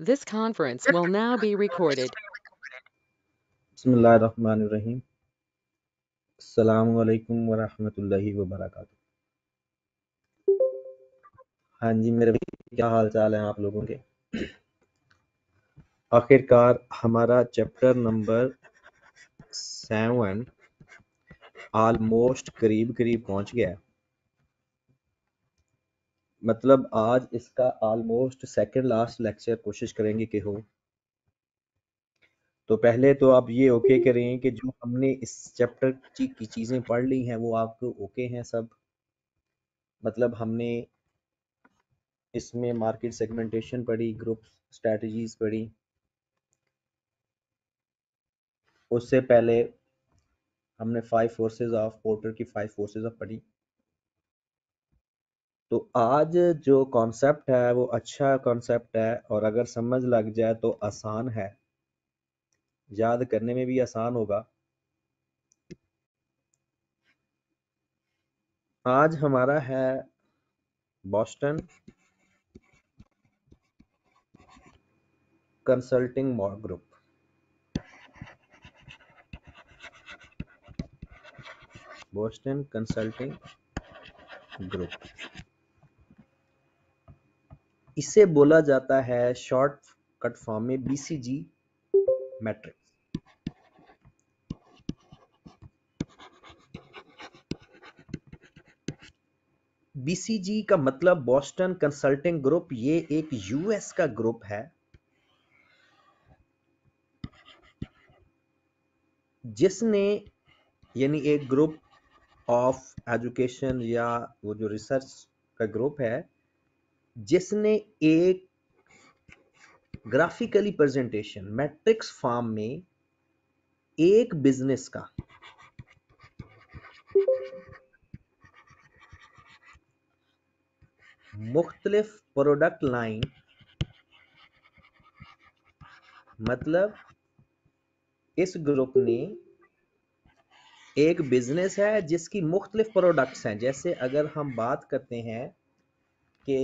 This conference will now be recorded. बिस्मिल्लाहिर्रहमानिर्रहीम। अस्सलामुअलैकुम वरहमतुल्लाहि वबरकातुहू। हाँ जी मेरे भाई, क्या हाल चाल है आप लोगों के? आखिरकार हमारा चैप्टर नंबर 7 ऑलमोस्ट करीब करीब पहुंच गया है। मतलब आज इसका ऑलमोस्ट सेकंड लास्ट लेक्चर कोशिश करेंगे कि हो। तो पहले तो आप ये ओके करें कि जो हमने इस चैप्टर की चीज़ें पढ़ ली हैं वो आपको ओके हैं सब। मतलब हमने इसमें मार्केट सेगमेंटेशन पढ़ी, ग्रुप स्ट्रेटजीज पढ़ी, उससे पहले हमने 5 फोर्सेस ऑफ पोर्टर की 5 फोर्सेस ऑफ पढ़ी। तो आज जो कॉन्सेप्ट है वो अच्छा कॉन्सेप्ट है और अगर समझ लग जाए तो आसान है, याद करने में भी आसान होगा। आज हमारा है Boston consulting group. Boston consulting group, इसे बोला जाता है शॉर्ट कट फॉर्म में बीसीजी मैट्रिक्स। बीसीजी का मतलब बॉस्टन कंसल्टिंग ग्रुप, ये एक यूएस का ग्रुप है जिसने, यानी एक ग्रुप ऑफ एजुकेशन या वो जो रिसर्च का ग्रुप है जिसने एक ग्राफिकली प्रेजेंटेशन मैट्रिक्स फॉर्म में एक बिजनेस का मुख्तलिफ प्रोडक्ट लाइन, मतलब इस ग्रुप ने एक बिजनेस है जिसकी मुख्तलिफ प्रोडक्ट्स हैं। जैसे अगर हम बात करते हैं कि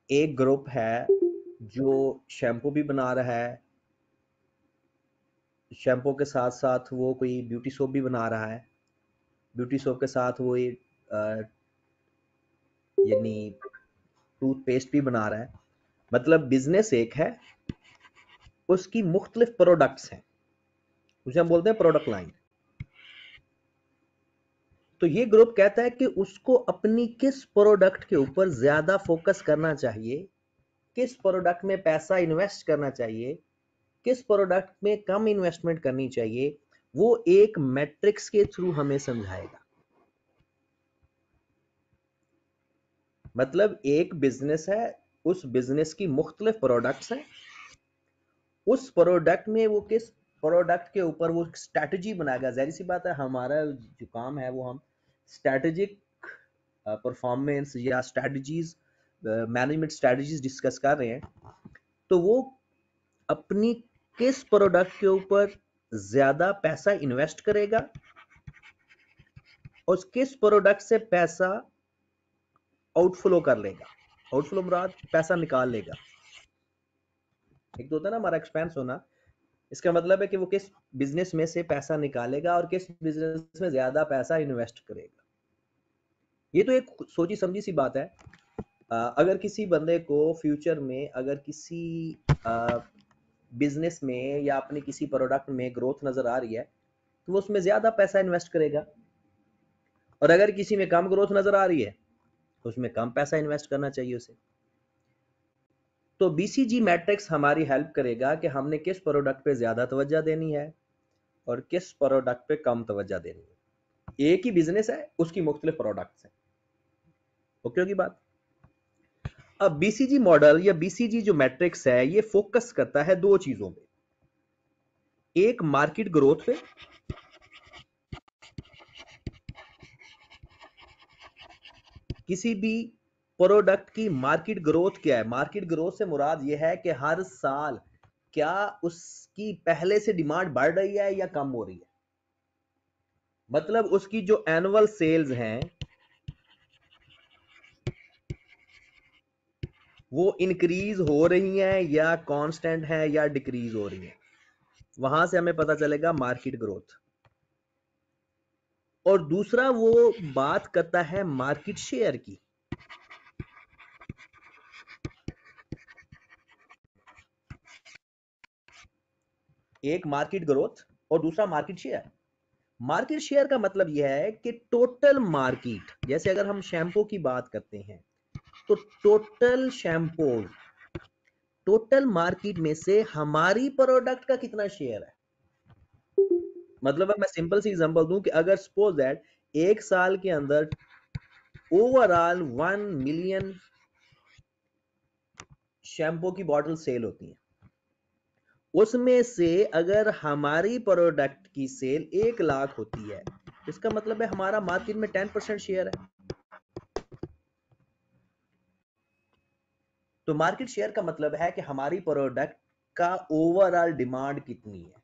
एक ग्रुप है जो शैम्पू भी बना रहा है, शैम्पू के साथ साथ वो कोई ब्यूटी सोप भी बना रहा है, ब्यूटी सोप के साथ वो यानी टूथपेस्ट भी बना रहा है। मतलब बिजनेस एक है, उसकी मुख्तलिफ प्रोडक्ट्स हैं, उसे हम बोलते हैं प्रोडक्ट लाइन। तो ये ग्रुप कहता है कि उसको अपनी किस प्रोडक्ट के ऊपर ज्यादा फोकस करना चाहिए, किस प्रोडक्ट में पैसा इन्वेस्ट करना चाहिए, किस प्रोडक्ट में कम इन्वेस्टमेंट करनी चाहिए, वो एक मैट्रिक्स के थ्रू हमें समझाएगा। मतलब एक बिजनेस है, उस बिजनेस की मुख्तलिफ प्रोडक्ट्स हैं, उस प्रोडक्ट में वो किस प्रोडक्ट के ऊपर वो स्ट्रैटेजी बनाएगा। जाहिर सी बात है, हमारा जो काम है वो हम स्ट्रैटेजिक परफॉर्मेंस या स्ट्रैटेजीज, मैनेजमेंट स्ट्रैटेजीज डिस्कस कर रहे हैं। तो वो अपनी किस प्रोडक्ट के ऊपर ज्यादा पैसा इन्वेस्ट करेगा और किस प्रोडक्ट से पैसा आउटफ्लो कर लेगा। आउटफ्लो मुराद पैसा निकाल लेगा। एक तो होता है ना हमारा एक्सपेंस होना, इसका मतलब है कि वो किस बिजनेस में से पैसा निकालेगा और किस बिजनेस में ज्यादा पैसा इन्वेस्ट करेगा। ये तो एक सोची समझी सी बात है। अगर किसी बंदे को फ्यूचर में अगर किसी बिजनेस में या अपने किसी प्रोडक्ट में ग्रोथ नजर आ रही है तो वो उसमें ज्यादा पैसा इन्वेस्ट करेगा, और अगर किसी में कम ग्रोथ नजर आ रही है तो उसमें कम पैसा इन्वेस्ट करना चाहिए उसे। तो बीसीजी मैट्रिक्स हमारी हेल्प करेगा कि हमने किस प्रोडक्ट पे ज्यादा तवज्जो देनी है और किस प्रोडक्ट पे कम तवज्जो देनी है। एक ही बिजनेस है, उसकी मुख्तलिफ प्रोडक्ट्स हैं। ओके होगी बात। अब बीसीजी मॉडल या बीसीजी जो मैट्रिक्स है ये फोकस करता है दो चीजों पे, एक मार्केट ग्रोथ पे, किसी भी प्रोडक्ट की मार्केट ग्रोथ क्या है। मार्केट ग्रोथ से मुराद यह है कि हर साल क्या उसकी पहले से डिमांड बढ़ रही है या कम हो रही है। मतलब उसकी जो एनुअल सेल्स हैं वो इंक्रीज हो रही हैं या कांस्टेंट है या डिक्रीज हो रही हैं, वहां से हमें पता चलेगा मार्केट ग्रोथ। और दूसरा वो बात करता है मार्केट शेयर की। एक मार्केट ग्रोथ और दूसरा मार्केट शेयर। मार्केट शेयर का मतलब यह है कि टोटल मार्केट, जैसे अगर हम शैम्पू की बात करते हैं तो टोटल शैम्पू, टोटल मार्केट में से हमारी प्रोडक्ट का कितना शेयर है। मतलब मैं सिंपल सी एग्जांपल दूं कि अगर सपोज दैट एक साल के अंदर ओवरऑल 1 मिलियन शैम्पू की बॉटल सेल होती है, उसमें से अगर हमारी प्रोडक्ट की सेल 1 लाख होती है, इसका मतलब है हमारा मार्केट में 10% शेयर है। तो मार्केट शेयर का मतलब है कि हमारी प्रोडक्ट का ओवरऑल डिमांड कितनी है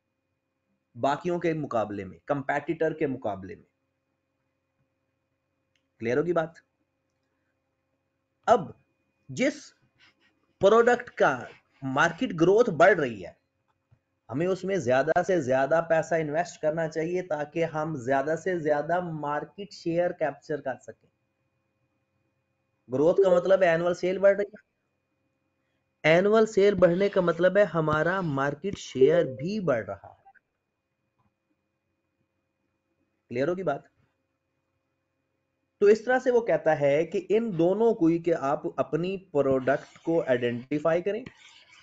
बाकियों के मुकाबले में, कंपैटिटर के मुकाबले में। क्लियर होगी बात। अब जिस प्रोडक्ट का मार्केट ग्रोथ बढ़ रही है, हमें उसमें ज्यादा से ज्यादा पैसा इन्वेस्ट करना चाहिए ताकि हम ज्यादा से ज्यादा मार्केट शेयर कैप्चर कर सकें। ग्रोथ का मतलब है एनुअल सेल बढ़ रही है, एनुअल सेल बढ़ने का मतलब है हमारा मार्केट शेयर भी बढ़ रहा है। क्लियर होगी बात। तो इस तरह से वो कहता है कि इन दोनों को ही कि आप अपनी प्रोडक्ट को आइडेंटिफाई करें,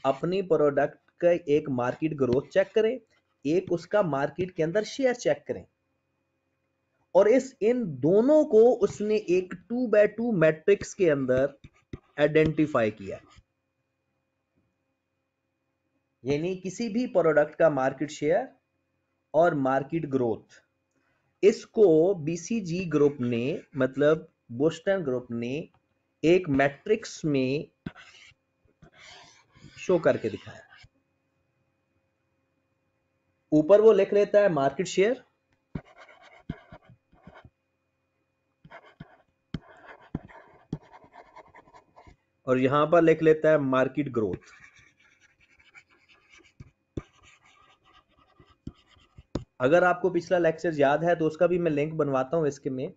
अपनी प्रोडक्ट का एक मार्केट ग्रोथ चेक करें, एक उसका मार्केट के अंदर शेयर चेक करें, और इन दोनों को उसने एक 2x2 मैट्रिक्स के अंदर आइडेंटिफाई किया। यानी किसी भी प्रोडक्ट का मार्केट शेयर और मार्केट ग्रोथ, इसको बीसीजी ग्रुप ने, मतलब बोस्टन ग्रुप ने एक मैट्रिक्स में शो करके दिखाया। ऊपर वो लिख लेता है मार्केट शेयर, और यहां पर लिख लेता है मार्केट ग्रोथ। अगर आपको पिछला लेक्चर याद है तो उसका भी मैं लिंक बनवाता हूं इसके में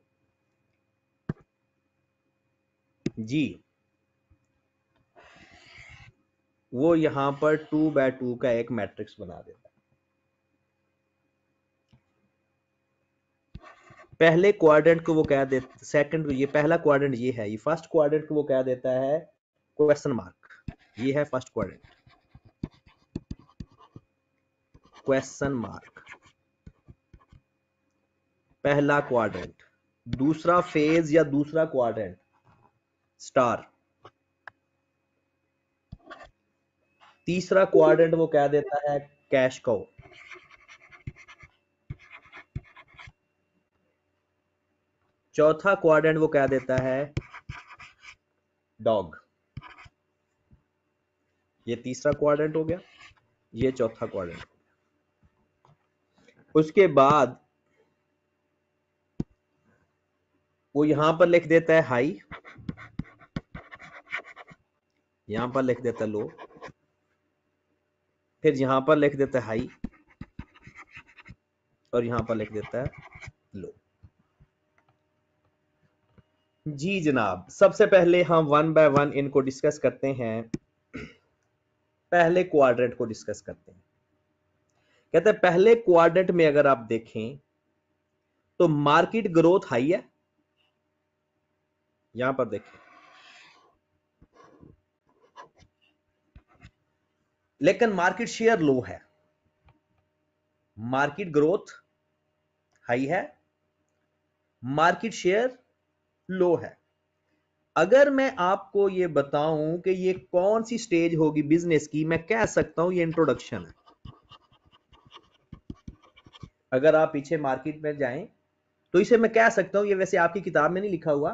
जी। वो यहां पर 2x2 का एक मैट्रिक्स बना देता है। पहले क्वाड्रेंट को वो कह देता, सेकंड, ये पहला क्वाड्रेंट ये है, ये फर्स्ट क्वाड्रेंट को वो कह देता है क्वेश्चन मार्क। ये है फर्स्ट क्वाड्रेंट, क्वेश्चन मार्क पहला क्वाड्रेंट। दूसरा फेज या दूसरा क्वाड्रेंट स्टार। तीसरा क्वाड्रेंट वो कह देता है कैश काउ। चौथा क्वाड्रेंट वो कह देता है डॉग। ये तीसरा क्वाड्रेंट हो गया, ये चौथा क्वाड्रेंट। उसके बाद वो यहां पर लिख देता है हाई, यहां पर लिख देता है लो, फिर यहां पर लिख देता है हाई, और यहां पर लिख देता है लो। जी जनाब, सबसे पहले हम 1 बाय 1 इनको डिस्कस करते हैं। पहले क्वाड्रेंट को डिस्कस करते हैं। कहते हैं पहले क्वाड्रेंट में अगर आप देखें तो मार्केट ग्रोथ हाई है, यहां पर देखें, लेकिन मार्केट शेयर लो है। मार्केट ग्रोथ हाई है, मार्केट शेयर लो है। अगर मैं आपको ये बताऊं कि ये कौन सी स्टेज होगी बिजनेस की, मैं कह सकता हूं ये इंट्रोडक्शन है। अगर आप पीछे मार्केट में जाएं तो इसे मैं कह सकता हूं, ये वैसे आपकी किताब में नहीं लिखा हुआ,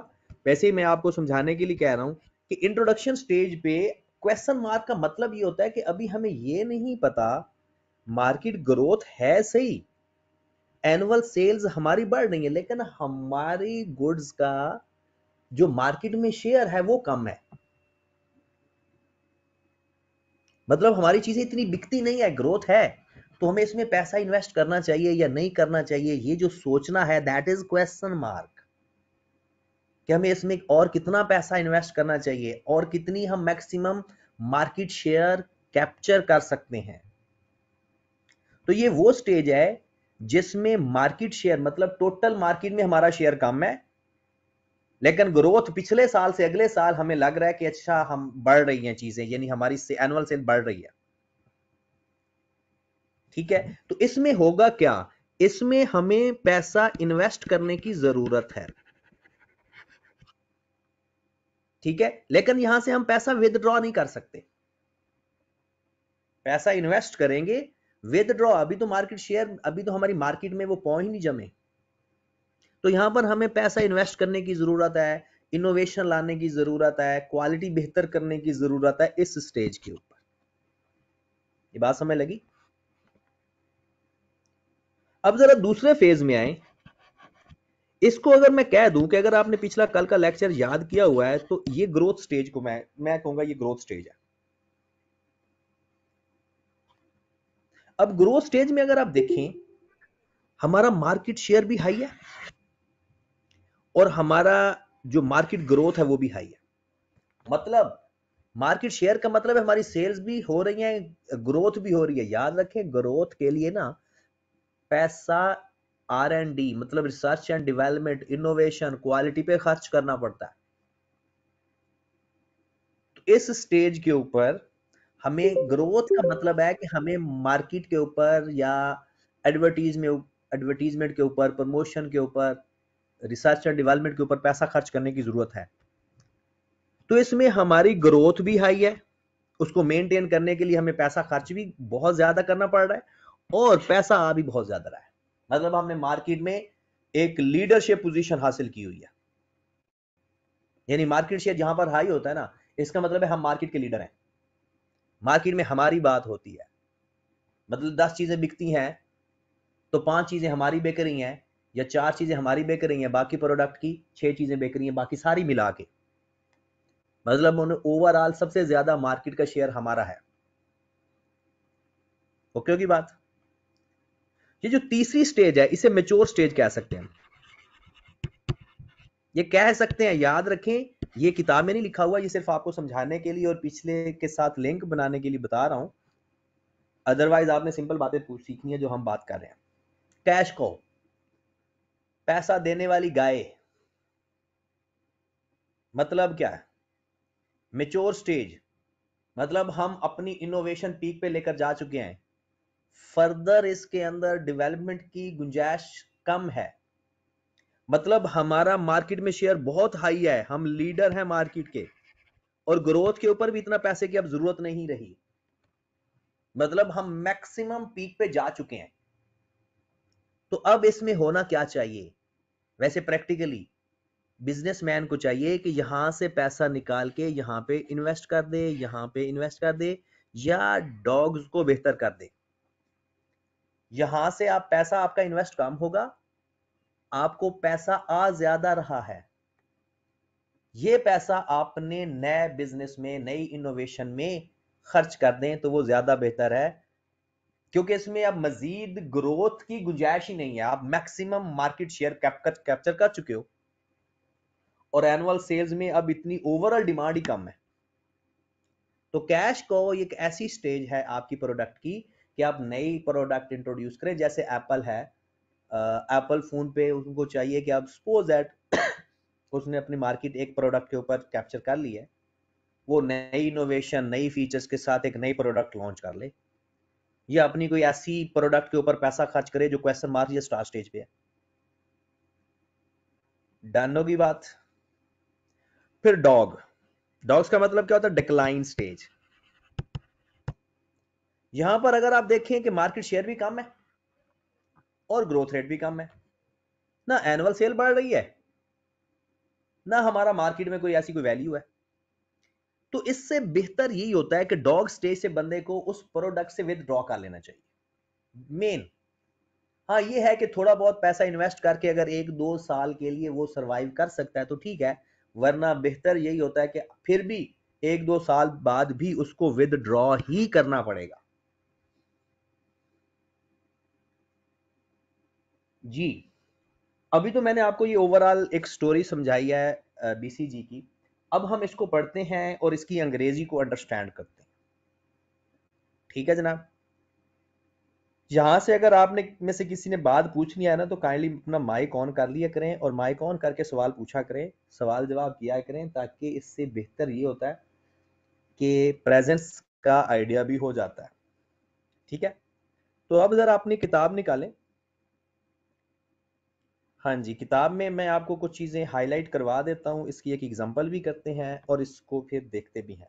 वैसे ही मैं आपको समझाने के लिए कह रहा हूं कि इंट्रोडक्शन स्टेज पे क्वेश्चन मार्क का मतलब ये होता है कि अभी हमें ये नहीं पता मार्केट ग्रोथ है सही, एनुअल सेल्स हमारी बढ़ रही है, लेकिन हमारी गुड्स का जो मार्केट में शेयर है वो कम है। मतलब हमारी चीजें इतनी बिकती नहीं है, ग्रोथ है, तो हमें इसमें पैसा इन्वेस्ट करना चाहिए या नहीं करना चाहिए, ये जो सोचना है, दैट इज क्वेश्चन मार्क, कि हमें इसमें और कितना पैसा इन्वेस्ट करना चाहिए और कितनी हम मैक्सिमम मार्केट शेयर कैप्चर कर सकते हैं। तो ये वो स्टेज है जिसमें मार्केट शेयर मतलब टोटल मार्केट में हमारा शेयर कम है, लेकिन ग्रोथ पिछले साल से अगले साल हमें लग रहा है कि अच्छा हम बढ़ रही हैं चीजें, यानी हमारी एनुअल सेल बढ़ रही है। ठीक है, तो इसमें होगा क्या, इसमें हमें पैसा इन्वेस्ट करने की जरूरत है। ठीक है, लेकिन यहां से हम पैसा विदड्रॉ नहीं कर सकते, पैसा इन्वेस्ट करेंगे, विदड्रॉ अभी तो मार्केट शेयर, अभी तो हमारी मार्केट में वो पॉइंट ही नहीं जमे, तो यहां पर हमें पैसा इन्वेस्ट करने की जरूरत है, इनोवेशन लाने की जरूरत है, क्वालिटी बेहतर करने की जरूरत है इस स्टेज के ऊपर। ये बात समझ लगी। अब जरा दूसरे फेज में आए, इसको अगर मैं कह दूं कि अगर आपने पिछला कल का लेक्चर याद किया हुआ है तो ये ग्रोथ स्टेज को मैं कहूंगा ये ग्रोथ स्टेज है। अब ग्रोथ स्टेज में अगर आप देखें, हमारा मार्केट शेयर भी हाई है और हमारा जो मार्केट ग्रोथ है वो भी हाई है। मतलब मार्केट शेयर का मतलब है हमारी सेल्स भी हो रही है, ग्रोथ भी हो रही है। याद रखें, ग्रोथ के लिए ना पैसा R&D मतलब research and development, innovation, quality पे खर्च करना पड़ता है। तो इस स्टेज के ऊपर हमें ग्रोथ का मतलब है कि हमें मार्केट के ऊपर या एडवर्टीजमेंट के ऊपर, प्रमोशन के ऊपर, रिसर्च एंड डेवलपमेंट के ऊपर पैसा खर्च करने की जरूरत है। तो इसमें हमारी ग्रोथ भी हाई है, उसको मेंटेन करने के लिए हमें पैसा खर्च भी बहुत ज्यादा करना पड़ रहा है और पैसा आ भी बहुत ज्यादा रहा है। मतलब हमने मार्केट में एक लीडरशिप पोजीशन हासिल की हुई है, यानी मार्केट शेयर जहां पर हाई होता है ना, इसका मतलब है हम मार्केट के लीडर हैं, मार्केट में हमारी बात होती है। मतलब 10 चीजें बिकती हैं तो 5 चीजें हमारी बिक रही हैं या 4 चीजें हमारी बिक रही हैं, बाकी प्रोडक्ट की 6 चीजें बिक रही हैं, बाकी सारी मिला के मतलब ओवरऑल सबसे ज्यादा मार्केट का शेयर हमारा है। ओके होगी बात। ये जो तीसरी स्टेज है इसे मेच्योर स्टेज कह सकते हैं, ये कह सकते हैं। याद रखें, ये किताब में नहीं लिखा हुआ, ये सिर्फ आपको समझाने के लिए और पिछले के साथ लिंक बनाने के लिए बता रहा हूं, अदरवाइज आपने सिंपल बातें सीखनी है जो हम बात कर रहे हैं। कैश को पैसा देने वाली गाय, मतलब क्या है, मेच्योर स्टेज मतलब हम अपनी इनोवेशन पीक पे लेकर जा चुके हैं, फर्दर इसके अंदर डेवलपमेंट की गुंजाइश कम है। मतलब हमारा मार्केट में शेयर बहुत हाई है, हम लीडर हैं मार्केट के और ग्रोथ के ऊपर भी इतना पैसे की अब जरूरत नहीं रही, मतलब हम मैक्सिमम पीक पे जा चुके हैं। तो अब इसमें होना क्या चाहिए, वैसे प्रैक्टिकली बिजनेसमैन को चाहिए कि यहां से पैसा निकाल के यहां पे इन्वेस्ट कर दे, यहां पे इन्वेस्ट कर दे, या डॉग्स को बेहतर कर दे। यहां से आप पैसा आपका इन्वेस्ट कम होगा, आपको पैसा आ ज्यादा रहा है, ये पैसा आपने नए बिजनेस में, नई इनोवेशन में खर्च कर दें तो वो ज्यादा बेहतर है, क्योंकि इसमें अब मजीद ग्रोथ की गुंजाइश ही नहीं है, आप मैक्सिमम मार्केट शेयर कैप्चर कर चुके हो और एनुअल सेल्स में अब इतनी ओवरऑल डिमांड ही कम है। तो कैश को एक ऐसी स्टेज है आपकी प्रोडक्ट की कि आप नई प्रोडक्ट इंट्रोड्यूस करें, जैसे एप्पल है, एप्पल फोन पे उनको चाहिए कि आप सपोज दैट उसने अपनी मार्केट एक प्रोडक्ट के ऊपर कैप्चर कर ली है, वो नई इनोवेशन, नई फीचर्स के साथ एक नई प्रोडक्ट लॉन्च कर ले, या अपनी कोई ऐसी प्रोडक्ट के ऊपर पैसा खर्च करे जो क्वेश्चन मार्क या स्टार स्टेज पे है। डन होगी बात। फिर डॉग्स का मतलब क्या होता है, डिक्लाइन स्टेज। यहां पर अगर आप देखें कि मार्केट शेयर भी कम है और ग्रोथ रेट भी कम है, ना एनुअल सेल बढ़ रही है, ना हमारा मार्केट में कोई ऐसी कोई वैल्यू है। तो इससे बेहतर यही होता है कि डॉग स्टेज से बंदे को उस प्रोडक्ट से विदड्रॉ कर लेना चाहिए मेन। हाँ, ये है कि थोड़ा बहुत पैसा इन्वेस्ट करके अगर 1-2 साल के लिए वो सरवाइव कर सकता है तो ठीक है, वरना बेहतर यही होता है कि फिर भी 1-2 साल बाद भी उसको विदड्रॉ ही करना पड़ेगा। जी, अभी तो मैंने आपको ये ओवरऑल एक स्टोरी समझाई है बीसीजी की। अब हम इसको पढ़ते हैं और इसकी अंग्रेजी को अंडरस्टैंड करते हैं। ठीक है जनाब। यहाँ से अगर आपने में से किसी ने बात पूछनी है ना, तो काइंडली अपना माइक ऑन कर लिया करें और माइक ऑन करके सवाल पूछा करें, सवाल जवाब किया करें, ताकि इससे बेहतर ये होता है कि प्रेजेंस का आइडिया भी हो जाता है। ठीक है, तो अब जरा अपनी किताब निकालें। हाँ जी, किताब में मैं आपको कुछ चीज़ें हाईलाइट करवा देता हूँ, इसकी एक एग्जांपल भी करते हैं और इसको फिर देखते भी हैं।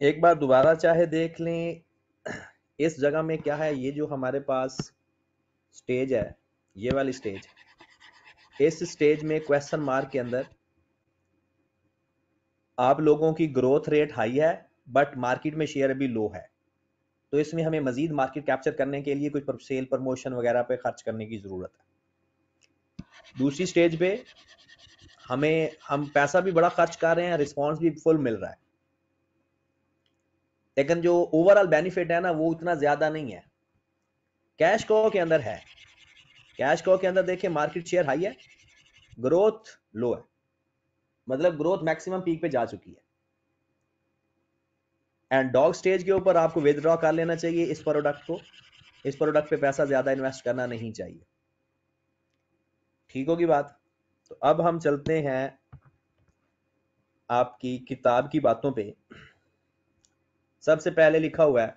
एक बार दोबारा चाहे देख लें, इस जगह में क्या है, ये जो हमारे पास स्टेज है, ये वाली स्टेज, इस स्टेज में क्वेश्चन मार्क के अंदर आप लोगों की ग्रोथ रेट हाई है बट मार्केट में शेयर अभी लो है, तो इसमें हमें मजीद मार्केट कैप्चर करने के लिए कुछ सेल प्रमोशन वगैरह पे खर्च करने की जरूरत है। दूसरी स्टेज पे हम पैसा भी बड़ा खर्च कर रहे हैं, रिस्पॉन्स भी फुल मिल रहा है, लेकिन जो ओवरऑल बेनिफिट है ना, वो उतना ज्यादा नहीं है। कैश को के अंदर है, कैश को के अंदर देखिए मार्केट शेयर हाई है, ग्रोथ लो है, मतलब ग्रोथ मैक्सिमम पीक पे जा चुकी है। एंड डॉग स्टेज के ऊपर आपको विदड्रॉ कर लेना चाहिए इस प्रोडक्ट को, इस प्रोडक्ट पे पैसा ज्यादा इन्वेस्ट करना नहीं चाहिए। ठीक होगी बात। तो अब हम चलते हैं आपकी किताब की बातों पे। सबसे पहले लिखा हुआ है,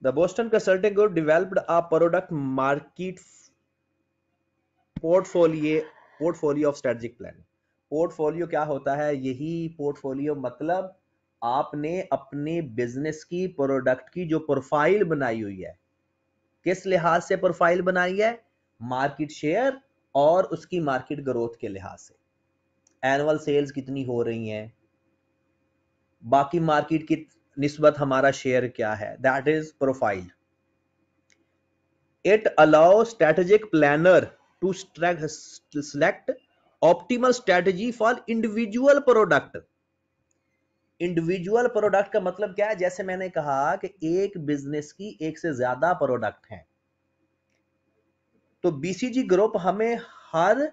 the Boston consulting group developed a product market portfolio of strategic plan. Portfolio क्या होता है? यही पोर्टफोलियो मतलब आपने अपने बिजनेस की प्रोडक्ट की जो प्रोफाइल बनाई हुई है, किस लिहाज से प्रोफाइल बनाई है? मार्केट शेयर और उसकी मार्केट ग्रोथ के लिहाज से। एनुअल सेल्स कितनी हो रही हैं, बाकी मार्केट की निस्बत हमारा शेयर क्या है, that is profile. It allow strategic planner to select optimal strategy for individual product. Individual product का मतलब क्या है? जैसे मैंने कहा कि एक बिजनेस की एक से ज्यादा प्रोडक्ट हैं, तो बीसीजी ग्रुप हमें हर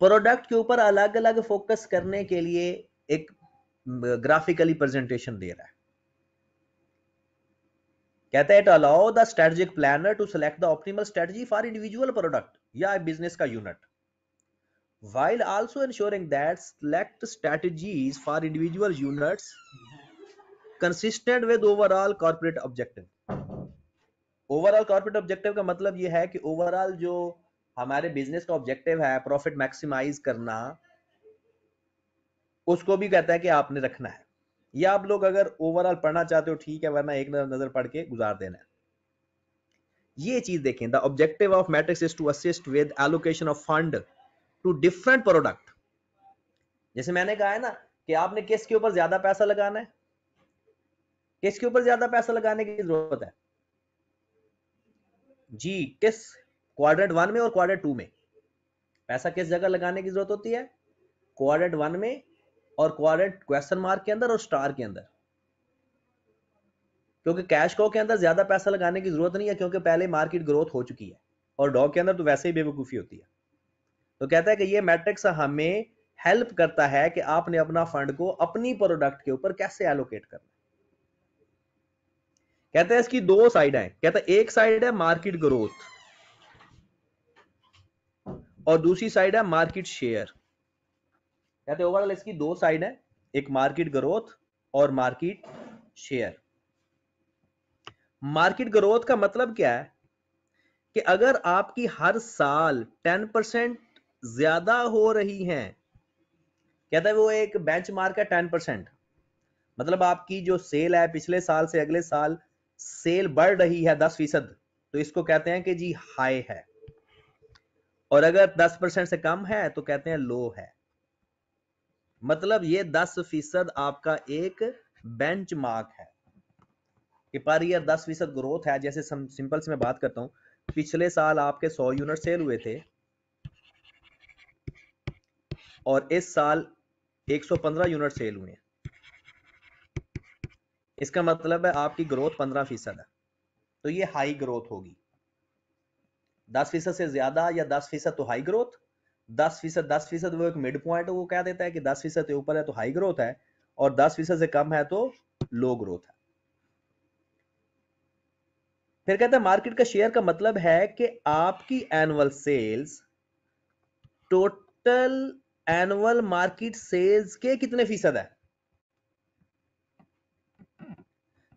प्रोडक्ट के ऊपर अलग अलग फोकस करने के लिए एक ग्राफिकली प्रेजेंटेशन दे रहा है। कहता है, it allow the strategic planner to select the optimal strategy for individual product या बिजनेस का unit, while also ensuring that select strategies for individual units consistent with overall corporate objective। Overall corporate objective का मतलब यह है कि overall जो हमारे business का ऑब्जेक्टिव है, प्रॉफिट मैक्सिमाइज करना, उसको भी कहता है कि आपने रखना है। या आप लोग अगर ओवरऑल पढ़ना चाहते हो ठीक है, वरना एक नजर पढ़ के गुजार देना है। ये चीज देखें, the objective of matrix is to assist with allocation of fund to different product. जैसे मैंने कहा है ना कि आपने किसके ऊपर ज्यादा पैसा लगाना है, किसके ऊपर ज्यादा पैसा लगाने की जरूरत है जी, किस क्वाड्रेंट 1 में और क्वाड्रेंट 2 में पैसा किस जगह लगाने की जरूरत होती है? क्वाड्रेंट 1 में और क्वाड्रेंट क्वेश्चन मार्क के अंदर और स्टार के अंदर। क्योंकि कैश को के अंदर ज्यादा पैसा लगाने की जरूरत नहीं है, क्योंकि पहले मार्केट ग्रोथ हो चुकी है, और डॉग के अंदर तो वैसे ही बेवकूफी होती है। तो कहता है कि ये मैट्रिक्स हमें हेल्प करता है कि आपने अपना फंड को अपनी प्रोडक्ट के ऊपर कैसे एलोकेट करना। कहते हैं इसकी दो साइड है। कहता है एक साइड है मार्केट ग्रोथ और दूसरी साइड है मार्केट शेयर। कहते हैं ओवरऑल इसकी दो साइड है, एक मार्केट ग्रोथ और मार्केट शेयर। मार्केट ग्रोथ का मतलब क्या है कि अगर आपकी हर साल 10% ज्यादा हो रही है, कहता है वो एक बेंचमार्क है 10%, मतलब आपकी जो सेल है पिछले साल से अगले साल सेल बढ़ रही है 10%, तो इसको कहते हैं कि जी हाई है। और अगर 10% से कम है तो कहते हैं लो है। मतलब ये 10% आपका एक बेंचमार्क है कि पर ईयर 10% ग्रोथ है। जैसे सिंपल से मैं बात करता हूं, पिछले साल आपके 100 यूनिट सेल हुए थे, और इस साल 115 यूनिट सेल हुए हैं। इसका मतलब है आपकी ग्रोथ 15% है, तो ये हाई ग्रोथ होगी। 10% से ज्यादा या 10% तो हाई ग्रोथ, 10% वो एक मिड पॉइंट वो कह देता है कि 10% से ऊपर है तो हाई ग्रोथ है, और 10% से कम है तो लो ग्रोथ है। फिर कहता है मार्केट का शेयर का मतलब है कि आपकी annual sales total annual market sales के कितने फीसद है।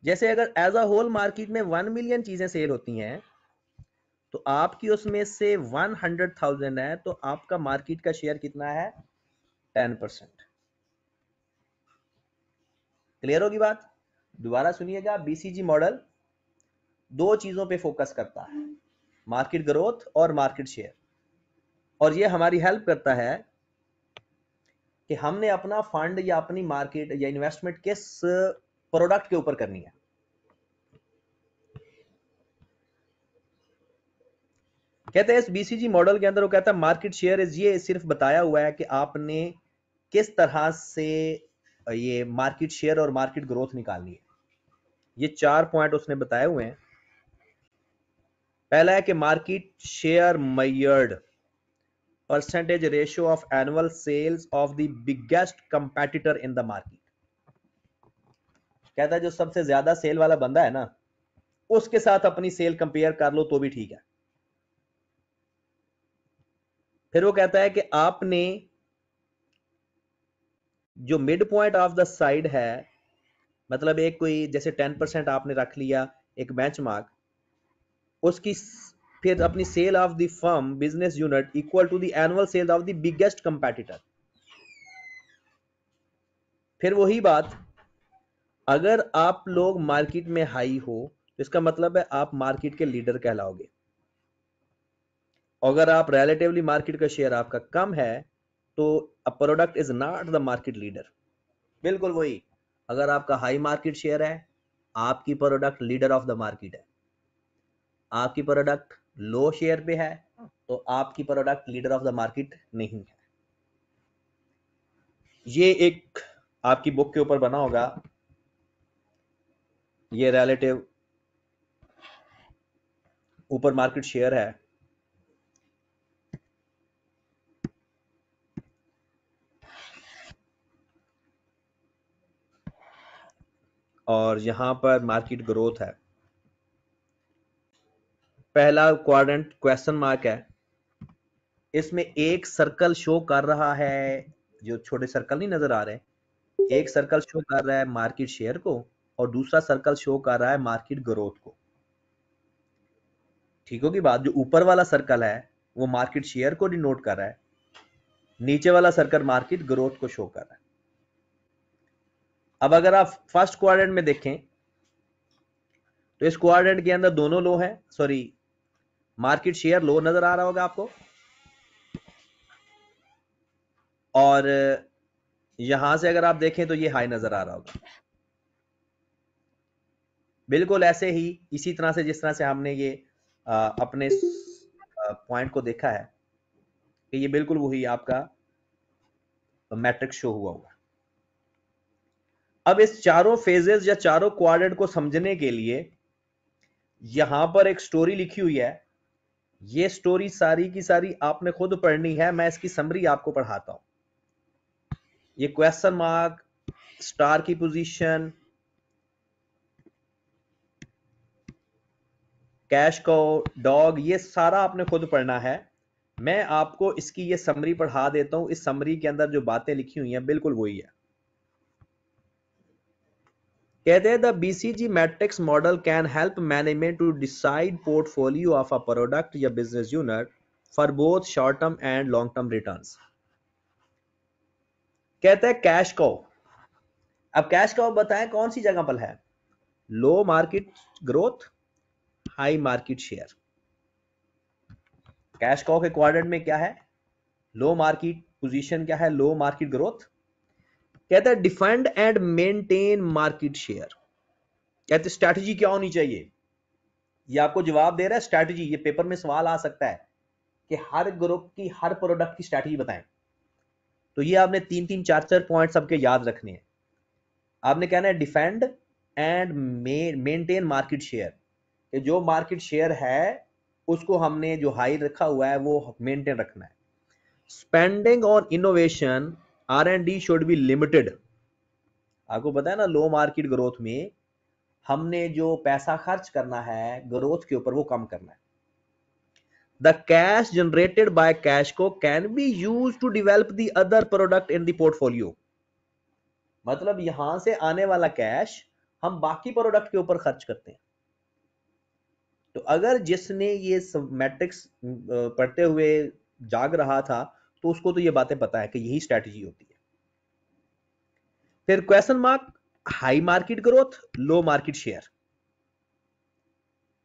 जैसे अगर एज अ होल मार्केट में 1 मिलियन चीजें सेल होती हैं तो आपकी उसमें से 100,000 है, तो आपका मार्केट का शेयर कितना है, 10%। क्लियर होगी बात। दोबारा सुनिएगा, बीसीजी मॉडल दो चीजों पे फोकस करता है, मार्केट ग्रोथ और मार्केट शेयर, और ये हमारी हेल्प करता है कि हमने अपना फंड या अपनी मार्केट या इन्वेस्टमेंट किस प्रोडक्ट के ऊपर करनी है। कहते हैं इस बीसीजी मॉडल के अंदर वो कहता है मार्केट शेयर इज, ये सिर्फ बताया हुआ है कि आपने किस तरह से ये मार्केट शेयर और मार्केट ग्रोथ निकालनी है। ये 4 पॉइंट उसने बताए हुए हैं। पहला है कि market share measured percentage ratio of annual sales of the biggest competitor in the market. कहता है जो सबसे ज्यादा सेल वाला बंदा है ना, उसके साथ अपनी सेल कंपेयर कर लो तो भी ठीक है। फिर वो कहता है कि आपने जो mid point of the side है, मतलब एक कोई जैसे 10% आपने रख लिया एक बेंचमार्क, उसकी फिर अपनी sale of the firm business unit equal to the annual sale of the biggest competitor. फिर वही बात, अगर आप लोग मार्केट में हाई हो तो इसका मतलब है आप मार्केट के लीडर कहलाओगे। अगर आप रिलेटिवली मार्केट का शेयर आपका कम है तो a product is not the market leader. बिल्कुल वही, अगर आपका हाई मार्केट शेयर है आपकी product leader of the market है, आपकी प्रोडक्ट लो शेयर पे है तो आपकी product leader of the market नहीं है। ये एक आपकी बुक के ऊपर बना होगा, ये रिलेटिव ऊपर मार्केट शेयर है, और यहां पर मार्केट ग्रोथ है। पहला क्वाड्रेंट क्वेश्चन मार्क है, इसमें एक सर्कल शो कर रहा है, जो छोटे सर्कल नहीं नजर आ रहे, एक सर्कल शो कर रहा है मार्केट शेयर को और दूसरा सर्कल शो कर रहा है मार्केट ग्रोथ को। ठीक होगी बात। जो ऊपर वाला सर्कल है वो मार्केट शेयर को डिनोट कर रहा है, नीचे वाला सर्कल मार्केट ग्रोथ को शो कर रहा है। अब अगर आप फर्स्ट क्वाड्रेंट में देखें तो इस क्वाड्रेंट के अंदर दोनों लो हैं, सॉरी मार्केट शेयर लो नजर आ रहा होगा आपको, और यहां से अगर आप देखें तो ये हाई नजर आ रहा होगा। बिल्कुल ऐसे ही इसी तरह से जिस तरह से हमने ये अपने पॉइंट को देखा है कि ये बिल्कुल वही आपका मैट्रिक्स शो हुआ होगा। अब इस चारों फेजेस या चारों क्वाड्रेंट को समझने के लिए यहां पर एक स्टोरी लिखी हुई है। ये स्टोरी सारी की सारी आपने खुद पढ़नी है, मैं इसकी समरी आपको पढ़ाता हूं। ये क्वेश्चन मार्क, स्टार की पोजीशन, कैश को, डॉग, ये सारा आपने खुद पढ़ना है। मैं आपको इसकी ये समरी पढ़ा देता हूं। इस समरी के अंदर जो बातें लिखी हुई हैं बिल्कुल वही है। कहते हैं the BCG matrix model can help management to decide portfolio of a product या business unit for both short term and long term returns. कहते हैं कैश को, अब कैश का बताएं कौन सी जगह पर है, low market growth, high market share. Cash cow के क्वाड्रेंट में क्या है, लो मार्केट पोजीशन, क्या है, लो मार्केट ग्रोथ। कहता है defend and maintain market share. कहते स्ट्रैटेजी क्या होनी चाहिए, ये आपको जवाब दे रहा है स्ट्रैटेजी। ये पेपर में सवाल आ सकता है कि हर ग्रुप की हर प्रोडक्ट की स्ट्रैटेजी बताएं। तो ये आपने 3-4 पॉइंट सबके याद रखने हैं। आपने कहना है defend and maintain market share, जो मार्केट शेयर है उसको हमने जो हाई रखा हुआ है वो मेंटेन रखना है। Spending on innovation R&D should be limited. आपको पता है ना, लो मार्केट ग्रोथ में हमने जो पैसा खर्च करना है ग्रोथ के ऊपर वो कम करना है। The cash generated by cash cow can be use to develop the other product in the portfolio. मतलब यहां से आने वाला कैश हम बाकी प्रोडक्ट के ऊपर खर्च करते हैं। तो अगर जिसने ये मैट्रिक्स पढ़ते हुए जाग रहा था तो उसको तो ये बातें पता है कि यही स्ट्रैटेजी होती है। फिर question mark, high market growth, low market share.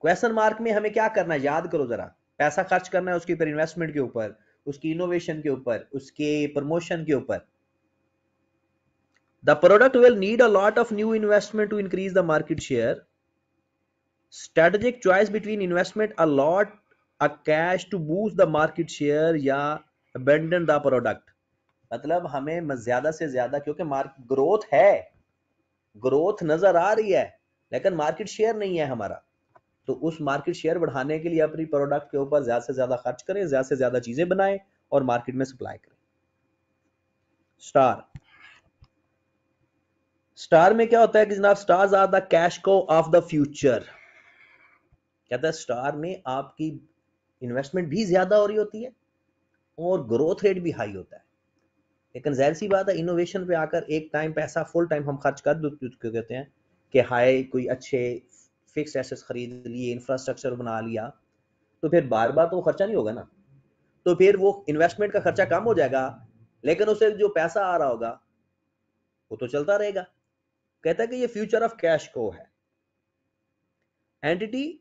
Question mark में हमें क्या करना है, याद करो जरा। पैसा खर्च करना है उसके ऊपर, इन्वेस्टमेंट के ऊपर, उसकी इनोवेशन के ऊपर, उसके प्रमोशन के ऊपर। The product will need a lot of new investment to increase the market share. Strategic choice between investment a lot a cash to boost the market share या अबेंडन द प्रोडक्ट। मतलब हमें ज्यादा से ज्यादा, क्योंकि market growth है, growth नजर आ रही है लेकिन मार्केट शेयर नहीं है हमारा, तो उस मार्केट शेयर बढ़ाने के लिए अपनी प्रोडक्ट के ऊपर ज्यादा से ज्यादा खर्च करें, ज्यादा से ज्यादा चीजें बनाएं और मार्केट में सप्लाई करें। स्टार, स्टार में क्या होता है कि जनाब, स्टार्स आर द कैश को ऑफ द फ्यूचर। कहता है स्टार में आपकी इन्वेस्टमेंट भी ज्यादा हो रही होती है और ग्रोथ रेट भी हाई होता है। लेकिन जाहिर सी बात है, इनोवेशन पे आकर एक टाइम पैसा फुल टाइम हम खर्च कर देते कहते हैं कि हाई कोई अच्छे फिक्स एसेट्स खरीद लिए, इंफ्रास्ट्रक्चर बना लिया, तो फिर बार बार तो खर्चा नहीं होगा ना, तो फिर वो इन्वेस्टमेंट का खर्चा कम हो जाएगा लेकिन उसे जो पैसा आ रहा होगा वो तो चलता रहेगा। कहता है कि ये फ्यूचर ऑफ कैश को है। Entity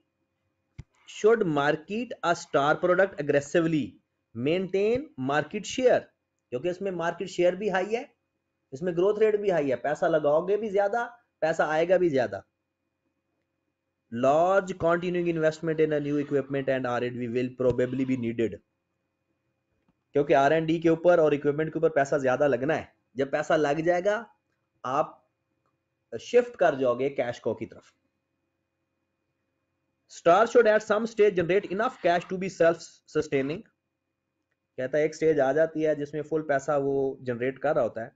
should market a star product aggressively, maintain market share, क्योंकि इसमें मार्केट शेयर भी हाई है, इसमें ग्रोथ रेट भी हाई है, पैसा लगाओगे भी ज्यादा, पैसा आएगा भी ज्यादा। Large continuing investment in new equipment and R&D will probably be needed, क्योंकि R&D के ऊपर और इक्विपमेंट के ऊपर पैसा ज्यादा लगना है। जब पैसा लग जाएगा आप शिफ्ट कर जाओगे कैश को की तरफ। Star should at some stage generate enough cash to be self sustaining. कहता है एक स्टेज आ जाती है जिसमें फुल पैसा वो जनरेट कर रहा होता है।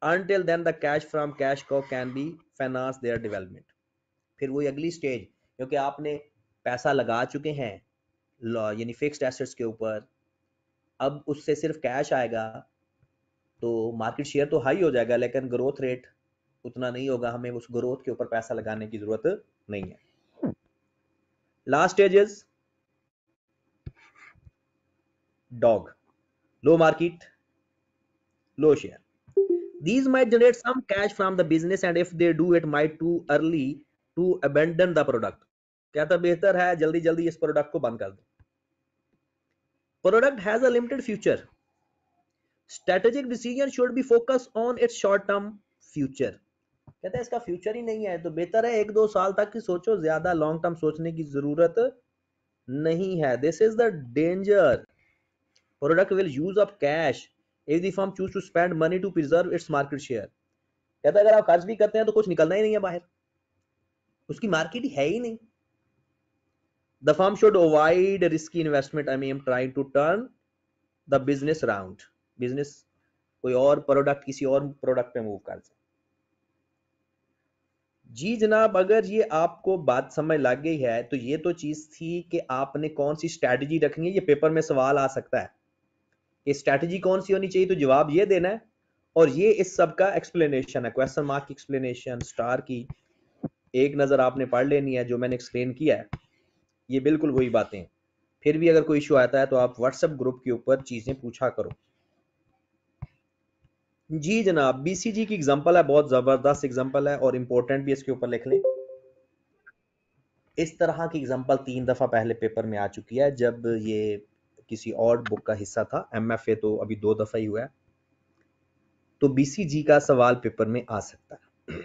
Until then the cash from cash cow can be finance their development. फिर वही अगली स्टेज, क्योंकि आपने पैसा लगा चुके हैं यानी फिक्स्ड एसेट्स के ऊपर, अब उससे सिर्फ कैश आएगा तो मार्केट शेयर तो हाई हो जाएगा लेकिन ग्रोथ रेट उतना नहीं होगा, हमें उस ग्रोथ के ऊपर पैसा लगाने की जरूरत नहीं है। Last stage is dog, low market, low share. These might generate some cash from the business and if they do it might too early to abandon the product। कहता बेहतर है जल्दी जल्दी इस प्रोडक्ट को बंद कर दो। Product has a limited future, strategic decision should be focused on its short term future। कहता है इसका फ्यूचर ही नहीं है तो बेहतर है 1-2 साल तक की सोचो, ज्यादा लॉन्ग टर्म सोचने की जरूरत नहीं है। This is the danger, product will use up cash if the firm choose to spend money to preserve its market share। कहता है अगर आप खर्च भी करते हैं तो कुछ निकलना ही नहीं है बाहर, उसकी मार्केट है ही नहीं। The firm should avoid risky investment, I mean trying to turn the business around, business कोई और प्रोडक्ट किसी और प्रोडक्ट पे मूव कर जाए। जी जनाब, अगर ये आपको बात समझ लग गई है तो ये तो चीज थी कि आपने कौन सी स्ट्रैटेजी रखनी है। ये पेपर में सवाल आ सकता है कि स्ट्रैटेजी कौन सी होनी चाहिए, तो जवाब ये देना है और ये इस सब का एक्सप्लेनेशन है, क्वेश्चन मार्क की एक्सप्लेनेशन, स्टार की एक नजर आपने पढ़ लेनी है जो मैंने एक्सप्लेन किया है, ये बिल्कुल वही बातें। फिर भी अगर कोई इशू आता है तो आप व्हाट्सएप ग्रुप के ऊपर चीजें पूछा करो। जी जनाब, बीसीजी की एग्जांपल है, बहुत जबरदस्त एग्जांपल है और इंपॉर्टेंट भी, इसके ऊपर लिख लें। इस तरह की एग्जांपल 3 दफा पहले पेपर में आ चुकी है जब ये किसी और बुक का हिस्सा था। एमएफए तो अभी 2 दफा ही हुआ है, तो बीसीजी का सवाल पेपर में आ सकता है।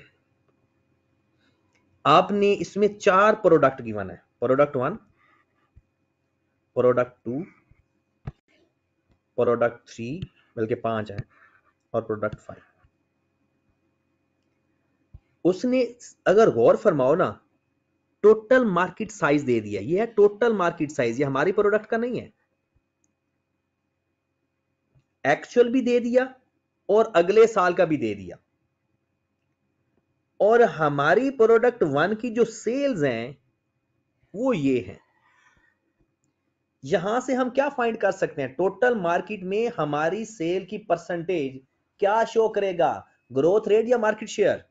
आपने इसमें 4 प्रोडक्ट गिवन है, प्रोडक्ट 1, प्रोडक्ट 2, प्रोडक्ट 3, बल्कि 5 है, और प्रोडक्ट 5। उसने अगर गौर फरमाओ ना, टोटल मार्केट साइज दे दिया। ये है टोटल मार्केट साइज, ये हमारी प्रोडक्ट का नहीं है। एक्चुअल भी दे दिया और अगले साल का भी दे दिया। और हमारी प्रोडक्ट 1 की जो सेल्स हैं वो ये हैं। यहां से हम क्या फाइंड कर सकते हैं? टोटल मार्केट में हमारी सेल की परसेंटेज क्या शो करेगा? ग्रोथ रेट या मार्केट शेयर?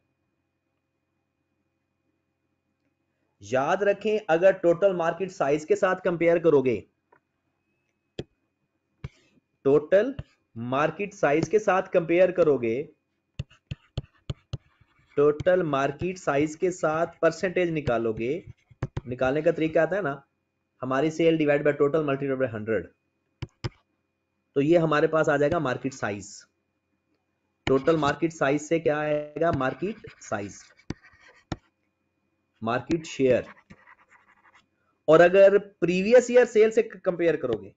याद रखें, अगर टोटल मार्केट साइज के साथ कंपेयर करोगे, टोटल मार्केट साइज के साथ कंपेयर करोगे, टोटल मार्केट साइज के साथ परसेंटेज निकालोगे, निकालने का तरीका आता है ना, हमारी sale divide by total multiplied by 100, तो ये हमारे पास आ जाएगा मार्केट साइज। टोटल मार्केट साइज से क्या आएगा? Market size, market share. और अगर प्रीवियस ईयर सेल से कंपेयर करोगे,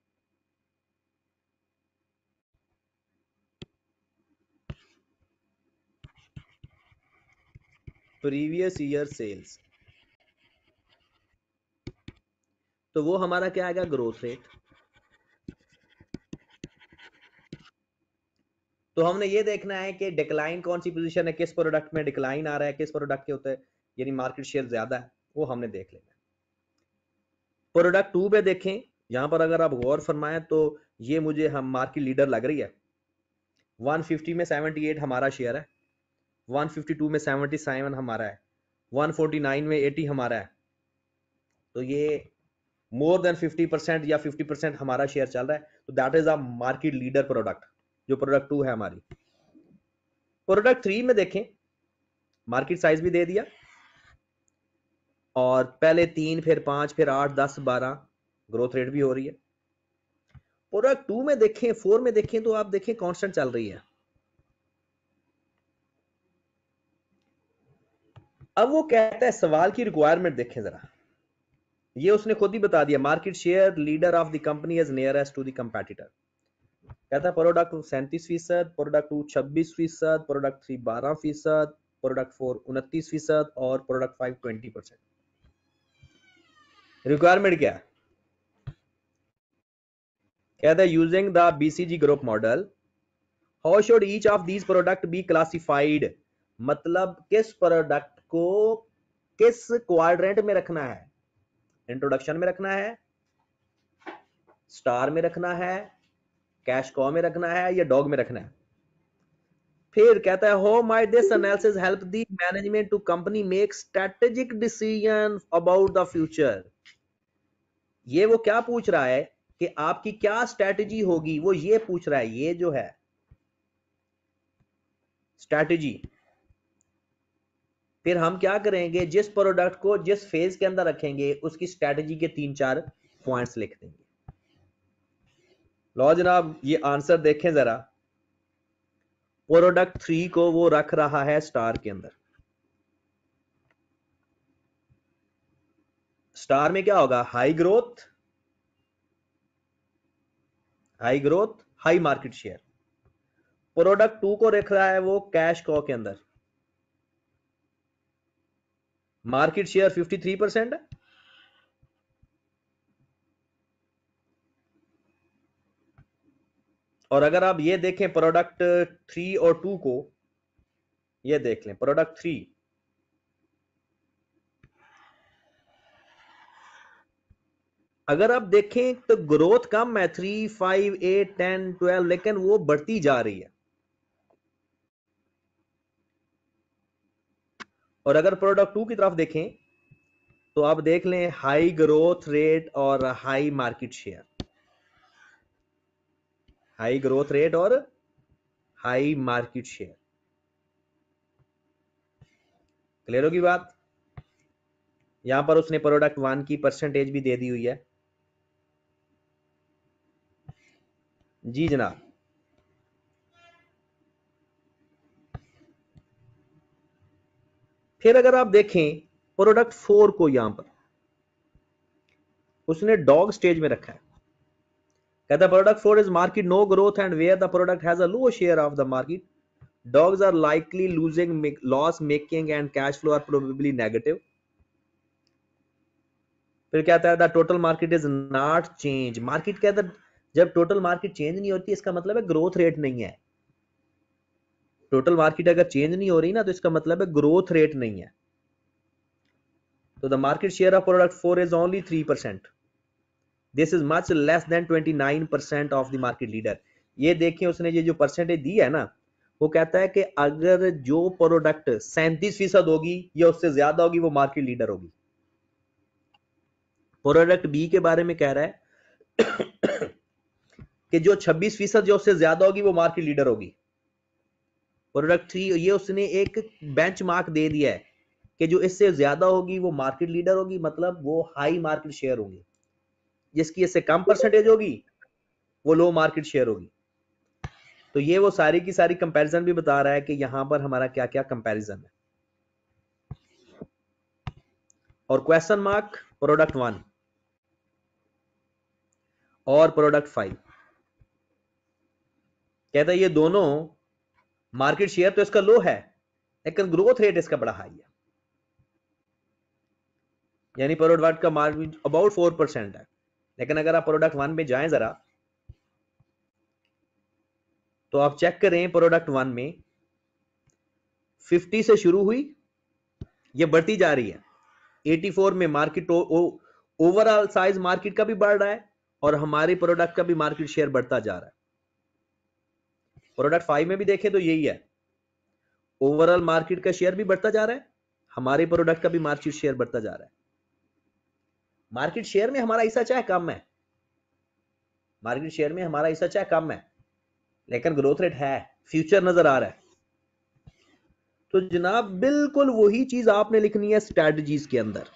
प्रीवियस ईयर सेल्स, तो वो हमारा क्या आएगा? Growth rate. तो हमने ये देखना है कि डिक्लाइन कौन सी पोजीशन है, किस प्रोडक्ट में डिक्लाइन आ रहा है, किस प्रोडक्ट के होते हैं यानी मार्केट शेयर ज्यादा है, वो हमने देख लेना है। प्रोडक्ट 2 पे देखें, यहां पर अगर आप गौर फरमाएं तो ये मुझे हम मार्केट लीडर लग रही है। 150 में 78 हमारा शेयर है, 152 में 77 हमारा है, 149 में 80 हमारा है। तो ये मोर देन 50% या 50% हमारा शेयर चल रहा है। तो that is a market leader product, जो प्रोडक्ट 2 है हमारी। प्रोडक्ट 3 में देखें, मार्केट साइज भी दे दिया और पहले 3 फिर 5 फिर 8 10 12 ग्रोथ रेट भी हो रही है। प्रोडक्ट 2 में देखें, 4 में देखें तो आप देखें कांस्टेंट चल रही है। अब वो कहता है, सवाल की रिक्वायरमेंट देखें जरा, ये उसने खुद ही बता दिया, market share leader of the company is nearest to the competitor. कहता है प्रोडक्ट 37%, प्रोडक्ट 2 26%, प्रोडक्ट 3 12%, प्रोडक्ट 4 29% और प्रोडक्ट 5 20%। रिक्वायरमेंट क्या है? कहता है using the BCG group model, how should each of these product be classified. मतलब किस प्रोडक्ट को किस क्वाड्रेंट में रखना है? इंट्रोडक्शन में रखना है, स्टार में रखना है, कैश कॉ में रखना है या डॉग में रखना है? फिर कहता है how might this analysis help the management to company make strategic decision about the future. ये वो क्या पूछ रहा है कि आपकी क्या स्ट्रेटेजी होगी, वो ये पूछ रहा है। ये जो है स्ट्रेटेजी, फिर हम क्या करेंगे, जिस प्रोडक्ट को जिस फेज के अंदर रखेंगे उसकी स्ट्रेटेजी के 3-4 पॉइंट्स लिख देंगे। लो जनाब, ये आंसर देखें जरा। प्रोडक्ट 3 को वो रख रहा है स्टार के अंदर। स्टार में क्या होगा? High growth, high growth, high market share. Product 2 को रख रहा है वो कैश कॉ के अंदर, मार्केट शेयर 53% है, और अगर आप ये देखें प्रोडक्ट 3 और 2 को, ये देख लें प्रोडक्ट 3, अगर आप देखें तो ग्रोथ कम है, 3 5 8 10 12, लेकिन वो बढ़ती जा रही है। और अगर प्रोडक्ट 2 की तरफ देखें तो आप देख लें हाई ग्रोथ रेट और high market share, high growth rate और हाई मार्केट शेयर। क्लियर होगी बात? यहां पर उसने प्रोडक्ट 1 की परसेंटेज भी दे दी हुई है। जी जनाब, फिर अगर आप देखें प्रोडक्ट 4 को, यहां पर उसने डॉग स्टेज में रखा है। कहता है product 4 is market no growth and where the product has a low share of the market Dogs are likely losing, loss making and cash flow are probably negative. फिर क्या था, the total market is not change. Market के अंदर जब total market change नहीं होती, इसका मतलब है ग्रोथ रेट नहीं है। टोटल मार्केट अगर चेंज नहीं हो रही ना, तो इसका मतलब है ग्रोथ रेट नहीं है। तो the market share of product 4 is only 3%। This is much less than 29% of the market leader. ये देखें, उसने ये जो परसेंटेज दी है ना, वो कहता है कि अगर जो प्रोडक्ट 37% होगी या उससे ज्यादा होगी, वो मार्केट लीडर होगी। प्रोडक्ट बी के बारे में कह रहा है कि जो 26% जो उससे ज्यादा होगी, वो मार्केट लीडर होगी। प्रोडक्ट 3, ये उसने एक बेंच मार्क दे दिया है कि जो इससे ज्यादा होगी वो मार्केट लीडर होगी, मतलब वो हाई मार्केट शेयर होगी। जिसकी इससे कम परसेंटेज होगी वो लो मार्केट शेयर होगी। तो ये वो सारी की सारी कंपैरिजन भी बता रहा है कि यहां पर हमारा क्या क्या कंपैरिजन है। और क्वेश्चन मार्क प्रोडक्ट 1 और प्रोडक्ट 5, कहता है ये दोनों मार्केट शेयर तो इसका लो है, लेकिन ग्रोथ रेट इसका बड़ा हाई है। यानी प्रोडक्ट का मार्जिन अबाउट 4% है। लेकिन अगर आप प्रोडक्ट 1 में जाएं जरा, तो आप चेक करें प्रोडक्ट 1 में 50 से शुरू हुई, ये बढ़ती जा रही है। 84 में मार्केट ओवरऑल साइज मार्केट का भी बढ़ रहा है और हमारे प्रोडक्ट का भी मार्केट शेयर बढ़ता जा रहा है। प्रोडक्ट 5 में भी देखें तो यही है, ओवरऑल मार्केट का शेयर भी बढ़ता जा रहा है, हमारे प्रोडक्ट का भी मार्केट शेयर बढ़ता जा रहा है। मार्केट शेयर में हमारा हिस्सा चाहे कम है, मार्केट शेयर में हमारा हिस्सा चाहे कम है, लेकिन ग्रोथ रेट है, फ्यूचर नजर आ रहा है। तो जनाब बिल्कुल वही चीज आपने लिखनी है स्ट्रेटजीज के अंदर।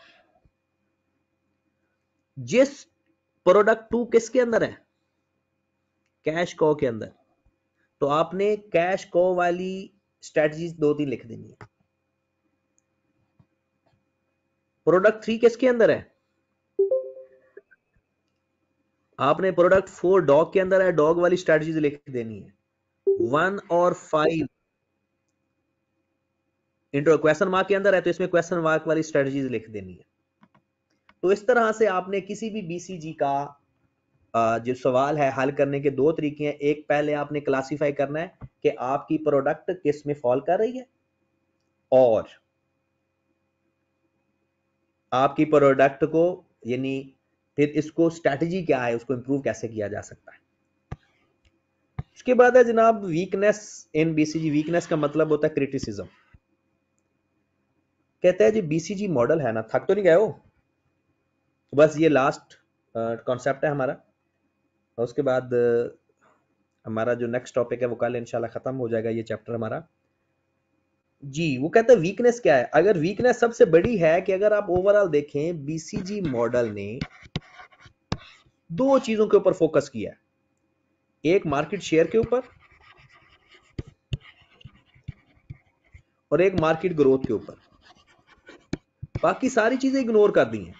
जिस प्रोडक्ट 2 किसके अंदर है, कैश को के अंदर, तो आपने कैश को वाली स्ट्रेटजीज 2-3 लिख देनी है। प्रोडक्ट 3 किसके अंदर है, आपने प्रोडक्ट 4 डॉग के अंदर है, डॉग वाली स्ट्रेटजीज लिख देनी है। 1 और 5 इंट्रो क्वेश्चन मार्क के अंदर है, तो इसमें क्वेश्चन मार्क वाली स्ट्रेटजीज लिख देनी है। तो इस तरह से आपने किसी भी बीसीजी का जो सवाल है हल करने के 2 तरीके हैं। एक, पहले आपने क्लासिफाई करना है कि आपकी प्रोडक्ट किस में फॉल कर रही है, और आपकी प्रोडक्ट को यानी फिर इसको स्ट्रैटेजी क्या है, उसको इंप्रूव कैसे किया जा सकता है। उसके बाद है जनाब वीकनेस इन बीसीजी। वीकनेस का मतलब होता है क्रिटिसिज्म। कहता है जी बीसीजी मॉडल है ना, थक तो नहीं गए हो? तो बस ये लास्ट कॉन्सेप्ट है हमारा, और उसके बाद हमारा जो नेक्स्ट टॉपिक है वो कल इंशाल्लाह खत्म हो जाएगा ये चैप्टर हमारा जी। वो कहता है वीकनेस क्या है। अगर वीकनेस सबसे बड़ी है कि अगर आप ओवरऑल देखें, बीसीजी मॉडल ने 2 चीजों के ऊपर फोकस किया है, एक मार्केट शेयर के ऊपर और एक मार्केट ग्रोथ के ऊपर। बाकी सारी चीजें इग्नोर कर दी हैं।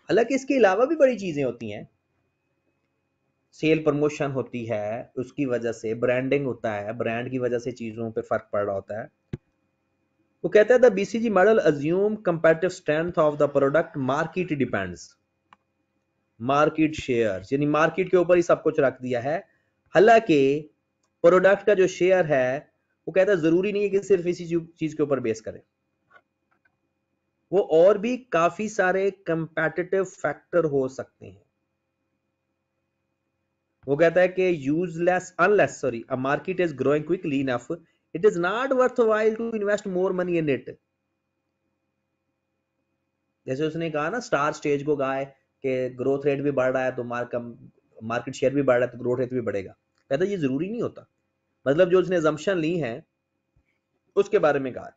हालांकि इसके अलावा भी बड़ी चीजें होती हैं, सेल प्रमोशन होती है, उसकी वजह से ब्रांडिंग होता है, ब्रांड की वजह से चीजों पे फर्क पड़ रहा होता है। वो कहता है the BCG model assume comparative strength of the product, market depends, market share, यानी मार्केट के ऊपर ही सब कुछ रख दिया है। हालांकि प्रोडक्ट का जो शेयर है, वो कहता है जरूरी नहीं है कि सिर्फ इसी चीज के ऊपर बेस करें, वो और भी काफी सारे कंपैटिटिव फैक्टर हो सकते हैं। वो कहता है कि useless unless sorry a market is growing quickly enough, it is not worthwhile to invest more money in it. जैसे उसने कहा ना, स्टार स्टेज को कहा है कि ग्रोथ रेट भी बढ़ रहा है तो मार्केट शेयर भी बढ़ रहा है तो ग्रोथ रेट भी बढ़ेगा। कहता है ये जरूरी नहीं होता, मतलब जो उसने अजम्पशन ली है उसके बारे में कहा।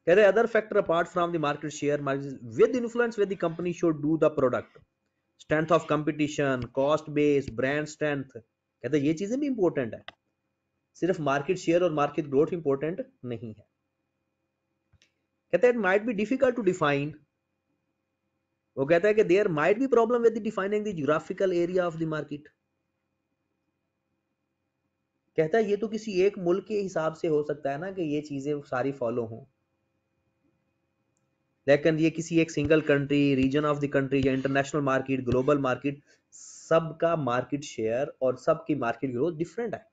कहते हैं other factor apart from the market share with influence with the company should do the product, strength of competition, cost base, brand strength. कहते हैं ये चीजें भी इंपॉर्टेंट है, सिर्फ मार्केट शेयर और मार्केट ग्रोथ इंपॉर्टेंट नहीं है। कहते हैं it might be difficult to define. वो कहता है कि there might be problem with defining the geographical area of the market. कहता है ये तो किसी एक मुल्क के हिसाब से हो सकता है ना कि ये चीजें सारी फॉलो हों, लेकिन ये किसी एक single country, region of the country या इंटरनेशनल मार्केट, ग्लोबल मार्केट, सबका मार्केट शेयर और सबकी मार्केट ग्रोथ डिफरेंट है।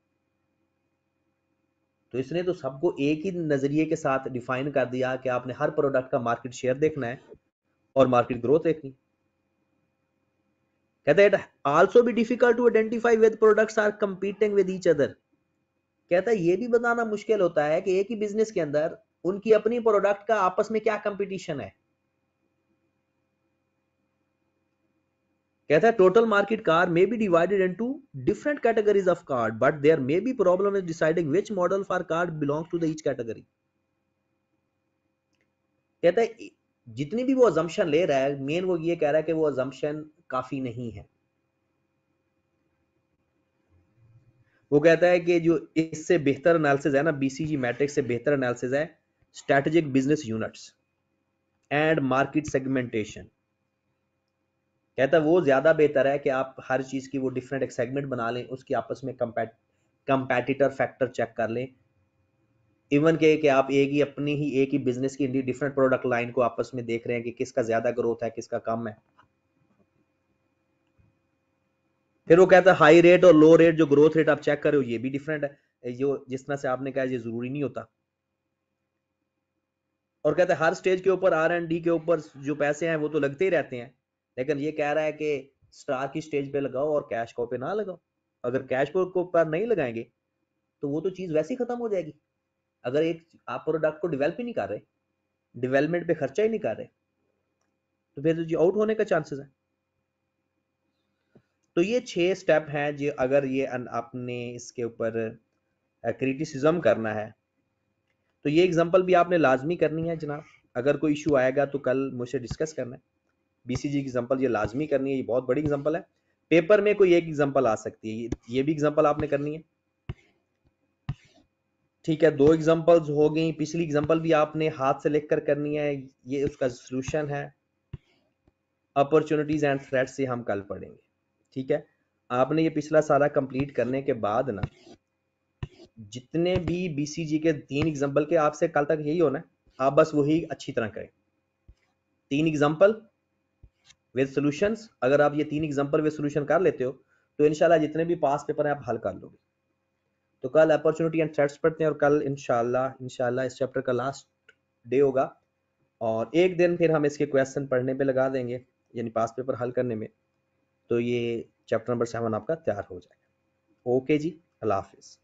तो इसने तो सबको एक ही नजरिए के साथ डिफाइन कर दिया कि आपने हर प्रोडक्ट का मार्केट शेयर देखना है और मार्केट ग्रोथ देखनी। कहता है it also be difficult to identify with products are competing with each other. कहता है ये भी बताना मुश्किल होता है कि एक ही बिजनेस के अंदर उनकी अपनी प्रोडक्ट का आपस में क्या कंपटीशन है। कहता है total market car may be divided into different categories of card, but there may be problem in deciding which model for card belongs to the each category. कहता है जितनी भी वो अजम्पशन ले रहा है, मेन वो ये कह रहा है कि वो अजम्पशन काफी नहीं है। वो कहता है कि जो इससे बेहतर एनालिसिस है ना, बीसीजी मैट्रिक्स से बेहतर एनालिसिस है strategic business units and market segmentation. कहता है वो ज्यादा बेहतर है कि आप हर चीज की वो डिफरेंट एक सेगमेंट बना लें, उसकी आपस में कंपैटिटर फैक्टर चेक कर लें, इवन के कि आप एक ही बिजनेस की डिफरेंट प्रोडक्ट लाइन को आपस में देख रहे हैं कि किसका ज्यादा ग्रोथ है, किसका कम है। फिर वो कहता है हाई रेट और लो रेट, जो ग्रोथ रेट आप चेक कर रहे हो ये भी डिफरेंट है, जो जिस तरह से आपने कहा ये जरूरी नहीं होता। और कहते हैं हर स्टेज के ऊपर R&D के ऊपर जो पैसे हैं वो तो लगते ही रहते हैं, लेकिन ये कह रहा है कि स्टार की स्टेज पे लगाओ और कैश को पे ना लगाओ। अगर कैश को ऊपर नहीं लगाएंगे तो वो तो चीज वैसे ही खत्म हो जाएगी। अगर एक आप प्रोडक्ट को डेवलप ही नहीं कर रहे, डेवलपमेंट पे खर्चा ही नहीं कर रहे, तो फिर जो आउट होने का चांसेस है। तो ये 6 स्टेप हैं जो अगर ये आपने इसके ऊपर क्रिटिसिज्म करना है तो ये एग्जांपल भी आपने लाजमी करनी है जनाब। अगर कोई इशू आएगा तो कल मुझसे डिस्कस करना है। बीसीजी की एग्जांपल ये लाजमी करनी है, ये बहुत बड़ी एग्जांपल है। पेपर में कोई एक एग्जांपल आ सकती है, ये भी एग्जांपल आपने करनी है। ठीक है, 2 एग्जांपल्स हो गई, पिछली एग्जांपल भी आपने हाथ से लिख कर करनी है, ये उसका सोल्यूशन है। अपॉर्चुनिटीज एंड थ्रेट्स से हम कल पढ़ेंगे। ठीक है, आपने ये पिछला सारा कंप्लीट करने के बाद ना जितने भी बीसीजी के 3 एग्जांपल के आपसे कल तक यही होना है, आप बस वही अच्छी तरह करें। 3 एग्जांपल विद सॉल्यूशंस, अगर आप ये 3 एग्जांपल विद सॉल्यूशन कर लेते हो तो इंशाल्लाह जितने भी पास पेपर हैं आप हल कर लोगे। तो कल अपॉर्चुनिटी एंड थ्रेट्स पढ़ते हैं और कल इंशाल्लाह इस चैप्टर का लास्ट डे होगा और एक दिन फिर हम इसके क्वेश्चन पढ़ने पे लगा देंगे, यानी पास पेपर हल करने में। तो ये चैप्टर नंबर 7 आपका तैयार हो जाएगा। ओके जी, अल्लाह हाफिज़।